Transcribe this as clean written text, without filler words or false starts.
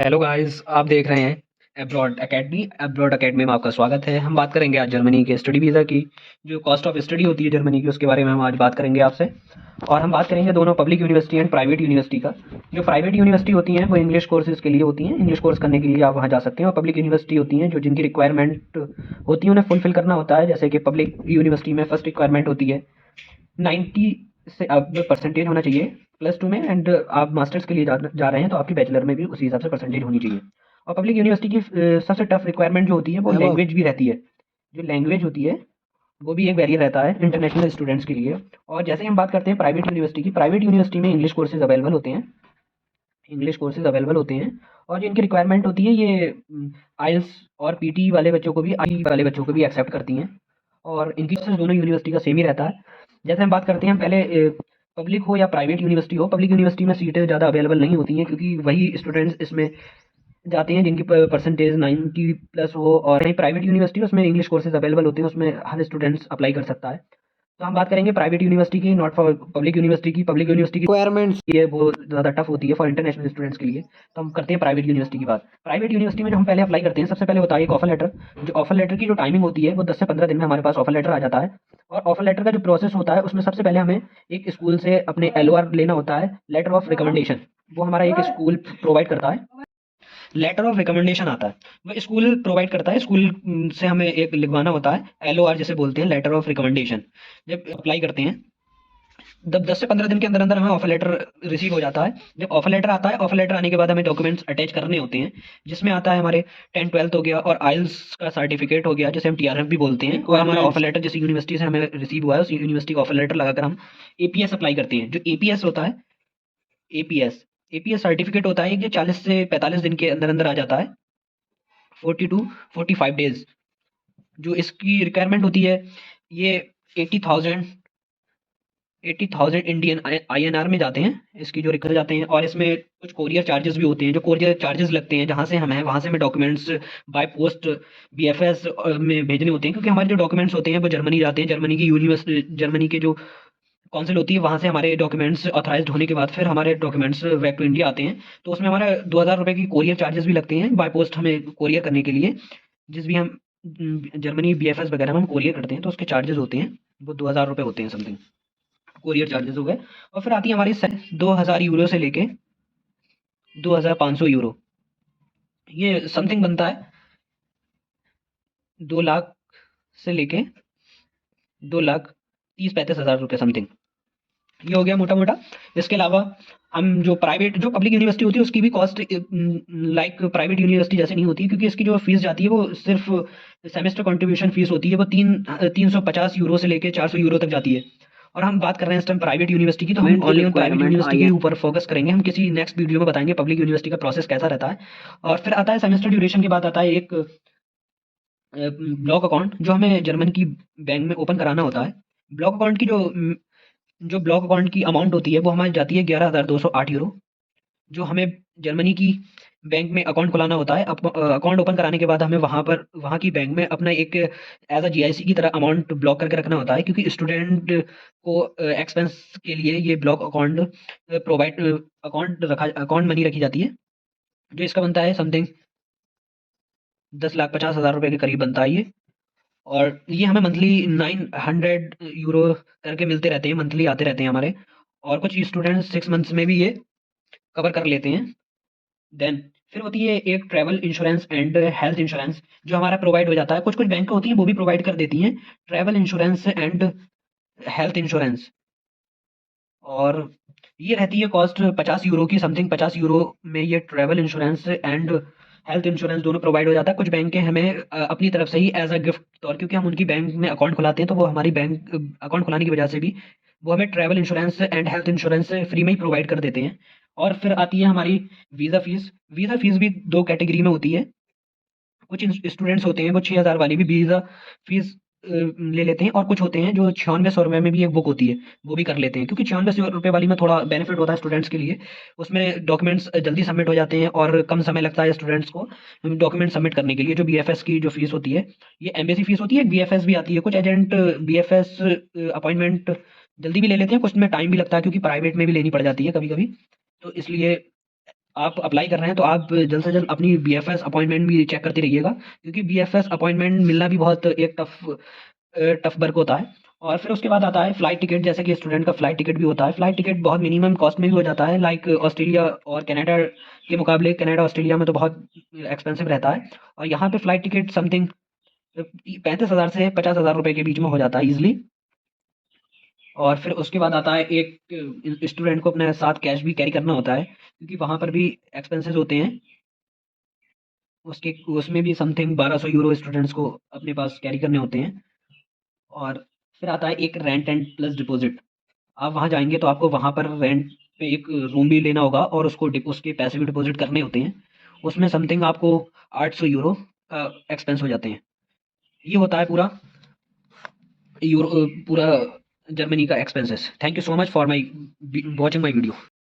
Hello guys, आप देख रहे हैं अब्रॉड एकेडमी में आपका स्वागत है। हम बात करेंगे आज जर्मनी के स्टडी वीज़ा की। जो कॉस्ट ऑफ स्टडी होती है जर्मनी की, उसके बारे में हम आज बात करेंगे आपसे। और हम बात करेंगे दोनों public university and private university का। जो प्राइवेट यूनिवर्सिटी होती हैं वो इंग्लिश कोर्सेज के लिए होती हैं, इंग्लिश कोर्स करने के लिए आप वहाँ जा सकते हैं। और पब्लिक यूनिवर्सिटी होती हैं जो जिनकी रिक्वायरमेंट होती है उन्हें फुलफिल करना होता है। जैसे कि पब्लिक यूनिवर्सिटी में फर्स्ट रिक्वायरमेंट होती है 90 से अब परसेंटेज होना चाहिए +2 में। एंड आप मास्टर्स के लिए जा रहे हैं तो आपकी बैचलर में भी उसी हिसाब से परसेंटेज होनी चाहिए। और पब्लिक यूनिवर्सिटी की सबसे टफ रिक्वायरमेंट जो होती है वो अब लैंग्वेज भी रहती है। जो लैंग्वेज होती है वो भी एक बैरियर रहता है इंटरनेशनल स्टूडेंट्स के लिए। और जैसे ही हम बात करते हैं प्राइवेट यूनिवर्सिटी की, प्राइवेट यूनिवर्सिटी में इंग्लिश कोर्सेज अवेलेबल होते हैं। इंग्लिश कोर्सेज अवेलेबल होते हैं और जो इनकी रिक्वायरमेंट होती है ये आइल्स और पीटी वाले बच्चों को भी, आई वाले बच्चों को भी एक्सेप्ट करती हैं। और इनकी प्रोसेस दोनों यूनिवर्सिटी का सेम ही रहता है। जैसे हम बात करते हैं पहले, पब्लिक हो या प्राइवेट यूनिवर्सिटी हो, पब्लिक यूनिवर्सिटी में सीटें ज़्यादा अवेलेबल नहीं होती हैं क्योंकि वही स्टूडेंट्स इसमें जाते हैं जिनकी परसेंटेज 90 प्लस हो। और नहीं, प्राइवेट यूनिवर्सिटी उसमें इंग्लिश कोर्सेज अवेलेबल होते हैं, उसमें हर स्टूडेंट्स अप्लाई कर सकता है। तो हम बात करेंगे प्राइवेट यूनिवर्सिटी की, नॉट फॉर पब्लिक यूनिवर्सिटी की। पब्लिक यूनिवर्सिटी रिक्वायरमेंट्स की है वो ज़्यादा टफ होती है फॉर इंटरनेशनल स्टूडेंट्स के लिए। तो हम करते हैं प्राइवेट यूनिवर्सिटी की बात। प्राइवेट यूनिवर्सिटी में जो हम पहले अप्लाई करते हैं, सबसे पहले होता है एक ऑफर लेटर। जो ऑफर लेटर की जो टाइमिंग होती है वो 10 से 15 दिन में हमारे पास ऑफर लेटर आ जाता है। और ऑफर लेटर का जो प्रोसेस होता है उसमें सबसे पहले हमें एक स्कूल से अपने LOR लेना होता है, लेटर ऑफ रिकमेंडेशन। वो हमारा एक स्कूल प्रोवाइड करता है। लेटर ऑफ रिकमेंडेशन आता है, वो स्कूल प्रोवाइड करता है। स्कूल से हमें एक लिखवाना होता है, LOR जिसे बोलते हैं, लेटर ऑफ रिकमेंडेशन। जब अप्लाई करते हैं जब 10 से 15 दिन के अंदर अंदर हमें ऑफर लेटर रिसीव हो जाता है। जब ऑफर लेटर आता है, ऑफर लेटर आने के बाद हमें डॉक्यूमेंट्स अटैच करने होते हैं, जिसमें आता है हमारे 10th 12th हो गया और आइल्स का सर्टिफिकेट हो गया, जिसे हम TRF भी बोलते हैं। और हमारा ऑफर लेटर जिस यूनिवर्सिटी से हमें रिसीव हुआ है उस यूनिवर्सिटी का ऑफर लेटर लगाकर हम APS अप्लाई करते हैं। जो APS होता है, APS APS सर्टिफिकेट होता है, ये 40 से 45 दिन के अंदर अंदर आ जाता है, 40 to 45 डेज। जो इसकी रिक्वायरमेंट होती है ये 80,000 80,000 इंडियन INR में जाते हैं, इसकी जो रिक्वेस्ट जाते हैं। और इसमें कुछ कोरियर चार्जेस भी होते हैं, जो कोरियर चार्जेस लगते हैं जहाँ से हम हैं वहाँ से हमें डॉक्यूमेंट्स बाय पोस्ट BFS में भेजने होते हैं। क्योंकि हमारे जो डॉक्यूमेंट्स होते हैं वो जर्मनी जाते हैं, जर्मनी की यूनिवर्सिटी, जर्मनी के जो काउंसिल होती है वहाँ से हमारे डॉक्यूमेंट्स ऑथराइज्ड होने के बाद फिर हमारे डॉक्यूमेंट्स बैक टू इंडिया आते हैं। तो उसमें हमारा 2,000 रुपये की कोरियर चार्जेस भी लगते हैं बाय पोस्ट हमें कोरियर करने के लिए। जिस भी हम जर्मनी BFS वगैरह में हम कोरियर करते हैं तो उसके चार्जेस होते हैं, वो 2,000 रुपये होते हैं समथिंग, कोरियर चार्जेस हो गए। और फिर आती है हमारी 2,000 यूरो से लेके 2,500 यूरो, ये समथिंग बनता है 2 लाख से लेके 2,30,35,000 रुपये समथिंग। ये हो गया मोटा मोटा। इसके अलावा हम जो प्राइवेट, जो पब्लिक यूनिवर्सिटी होती है उसकी भी कॉस्ट लाइक प्राइवेट यूनिवर्सिटी जैसे नहीं होती, क्योंकि इसकी जो फीस जाती है वो सिर्फ सेमेस्टर कंट्रीब्यूशन फीस होती है, वो 350 यूरो से लेके 400 यूरो तक जाती है। और हम बात कर रहे हैं इस टाइम प्राइवेट यूनिवर्सिटी की, तो हम ओनली ऑन प्राइवेट यूनिवर्सिटी के ऊपर फोकस करेंगे। हम किसी नेक्स्ट वीडियो में बताएंगे पब्लिक यूनिवर्सिटी का प्रोसेस कैसा रहता है। और फिर आता है सेमेस्टर ड्यूरेशन के बाद आता है एक ब्लॉक अकाउंट, जो हमें जर्मन की बैंक में ओपन कराना होता है। ब्लॉक अकाउंट की जो ब्लॉक अकाउंट की अमाउंट होती है वो हमारी जाती है 11,208 यूरो। जो हमें जर्मनी की बैंक में अकाउंट खुलाना होता है। अकाउंट ओपन कराने के बाद हमें वहाँ की बैंक में अपना एक एज अ GIC की तरह अमाउंट ब्लॉक करके रखना होता है, क्योंकि स्टूडेंट को एक्सपेंस के लिए ये block account provide account money रखी जाती है, जो इसका बनता है समथिंग 10,50,000 रुपये के करीब बनता है ये। और ये हमें मंथली 900 यूरो करके मिलते रहते हैं, मंथली आते रहते हैं हमारे। और कुछ स्टूडेंट्स 6 मंथ्स में भी ये कवर कर लेते हैं। देन फिर होती है एक travel insurance and health insurance, जो हमारा प्रोवाइड हो जाता है। कुछ कुछ बैंक होती हैं वो भी प्रोवाइड कर देती हैं travel insurance and health insurance. और ये रहती है कॉस्ट 50 यूरो की समथिंग। 50 यूरो में ये travel insurance and health insurance दोनों प्रोवाइड हो जाता है। कुछ बैंकें हमें अपनी तरफ से ही एज अ गिफ्ट तौर, क्योंकि हम उनकी बैंक में अकाउंट खुलाते हैं, तो वो हमारी बैंक अकाउंट खुलाने की वजह से भी वो हमें travel insurance and health insurance free में ही प्रोवाइड कर देते हैं। और फिर आती है हमारी वीज़ा फीस। वीज़ा फीस भी 2 कैटेगरी में होती है। कुछ स्टूडेंट्स होते हैं वो 6,000 वाली भी वीज़ा फीस ले लेते हैं, और कुछ होते हैं जो 9600 रुपये में भी एक बुक होती है वो भी कर लेते हैं, क्योंकि 9600 रुपये वाली में थोड़ा बेनिफिट होता है स्टूडेंट्स के लिए। उसमें डॉक्यूमेंट्स जल्दी सबमिट हो जाते हैं और कम समय लगता है स्टूडेंट्स को डॉक्यूमेंट सबमिट करने के लिए। जो BFS की जो फीस होती है, ये एम्बेसी फीस होती है, BFS भी आती है। कुछ एजेंट BFS अपॉइंटमेंट जल्दी भी ले लेते हैं, कुछ में टाइम भी लगता है, क्योंकि प्राइवेट में भी लेनी पड़ जाती है कभी कभी। तो इसलिए आप अप्लाई कर रहे हैं तो आप जल्द से जल्द अपनी बीएफएस अपॉइंटमेंट भी चेक करते रहिएगा, क्योंकि बीएफएस अपॉइंटमेंट मिलना भी बहुत एक टफ वर्क होता है। और फिर उसके बाद आता है फ्लाइट टिकट, जैसे कि स्टूडेंट का फ्लाइट टिकट भी होता है। फ्लाइट टिकट बहुत मिनिमम कॉस्ट में भी हो जाता है, लाइक ऑस्ट्रेलिया और कनाडा के मुकाबले कनाडा ऑस्ट्रेलिया में तो बहुत एक्सपेंसिव रहता है। और यहाँ पे फ्लाइट टिकट समथिंग 35,000 से 50,000 रुपए के बीच में हो जाता है इजिली। और फिर उसके बाद आता है, एक स्टूडेंट को अपने साथ कैश भी कैरी करना होता है, क्योंकि वहाँ पर भी एक्सपेंसेस होते हैं। उसके उसमें भी समथिंग 1200 यूरो स्टूडेंट्स को अपने पास कैरी करने होते हैं। और फिर आता है एक रेंट एंड प्लस डिपॉजिट। आप वहाँ जाएंगे तो आपको वहाँ पर रेंट पे एक रूम भी लेना होगा और उसके पैसे भी डिपॉजिट करने होते हैं। उसमें समथिंग आपको 800 यूरो का एक्सपेंस हो जाते हैं। ये होता है पूरा जर्मनी का expenses. Thank you so much for my watching my video.